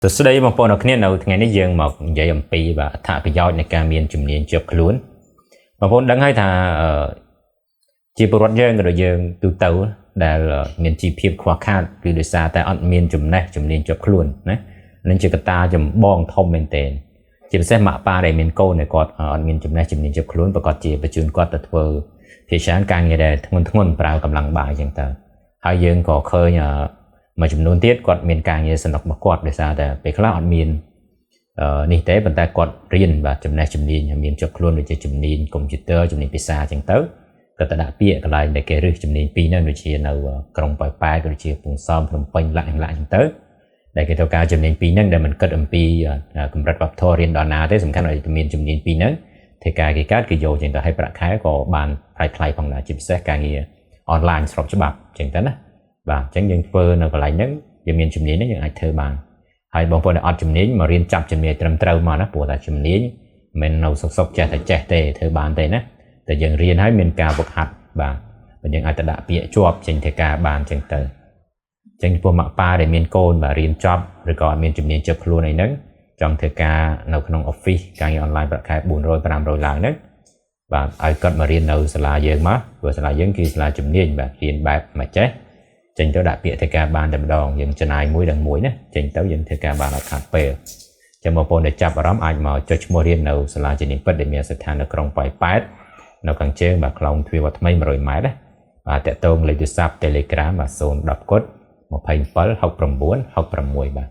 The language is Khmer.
ទស្សន័យមកប៉ុណ្ណឹងគ្នានៅថ្ងៃនេះយើងមកនិយាយអំពីបាទអត្ថប្រយោជន៍នៃការមានជំនាញជាប់ខ្លួនបងប្អូនដឹងហើយថាជាពលរដ្ឋយើងក៏ដូចយើងទូទៅដែលមានជីវភាពខ្វះខាតគឺដោយសារតែអត់មានចំណេះជំនាញជាប់ខ្លួនណានឹងជាកត្តាចម្បងធំមែនទែនជាពិសេសម៉ាក់ប៉ាដែលមានកូនដែលគាត់អត់មានចំណេះជំនាញជាប់ខ្លួនប្រកាសជាបញ្ជូនគាត់ទៅធ្វើភាសាការងារដែលធ្ងន់ប្រើកម្លាំងបាយអញ្ចឹងទៅហើយយើងក៏ឃើញមួយចំនួនទៀតគាត់មានការងារសំណុករបស់គាត់ដោយសារតែពេលខ្លះអត់មាននេះទេប៉ុន្តែគាត់រៀនបាទចំណេះជំនាញមានជាប់ខ្លួនដូចជាជំនាញកុំព្យូទ័រជំនាញភាសាអញ្ចឹងទៅក៏ទៅដាក់ពាក្យកន្លែងដែលគេរឹសជំនាញពីរហ្នឹងដូចជានៅក្រុងប៉ោយប៉ែតក៏ដូចជាពងសំភ្នំពេញឡាក់អញ្ចឹងទៅដែលគេត្រូវការជំនាញពីរហ្នឹងដែលមិនគិតអំពីកម្រិតវប្បធម៌រៀនដល់ណាទេសំខាន់ឲ្យមានជំនាញពីរហ្នឹងធ្វើការគេកើតគេយកអញ្ចឹងទៅឲ្យប្រាក់ខែក៏បានថ្លៃផងដែរជាពិសេសការងារអនឡាញស្របច្បាប់អញ្ចឹងទៅណាបាទអញ្ចឹងយើងធ្វើនៅកន្លែងហ្នឹងយើងមានជំនាញហ្នឹងយើងអាចធ្វើបានហើយបងប្អូនដែលអត់ជំនាញមករៀនចាប់ជំនាញត្រឹមត្រូវមកណាព្រោះតែជំនាញមិននៅសុកចេះតែចេះទេធ្វើបានទេណាតែយើងរៀនហើយមានការវឹកហាត់បាទយើងអាចទៅដាក់ពាក្យជាប់ចេញធ្វើការបានអញ្ចឹងទៅអញ្ចឹងចំពោះម៉ាក់ប៉ាដែលមានកូនបាទរៀនចប់ឬក៏អត់មានជំនាញជាប់ខ្លួនអីហ្នឹងចង់ធ្វើការនៅក្នុង office ការងារអនឡាញប្រាក់ខែ400 500ឡើងហ្នឹងបាទឲ្យគាត់មករៀននៅសាលាយើងមកព្រោះសាលាយើងគឺសាលាជំនាញបាទរៀនបែបមកចេះចេញទៅដាក់ពាក្យធ្វើការបានតែម្ដងយើងចំណាយមួយដល់មួយណាចេញទៅយើងធ្វើការបានអត់ខាតពេលចាំបងប្អូនដែលចាប់អារម្មណ៍អាចមកចុចឈ្មោះរៀននៅសាលាជំនាញពិតដែលមានស្ថាននៅក្រុងប៉ោយប៉ែតនៅខាងជើងបាទខ្លងទ្វារវត្តថ្មី100ម៉ែត្រណាបាទតាក់ទងលេខទូរស័ព្ទ Telegram បាទ010 27 69 66បាទ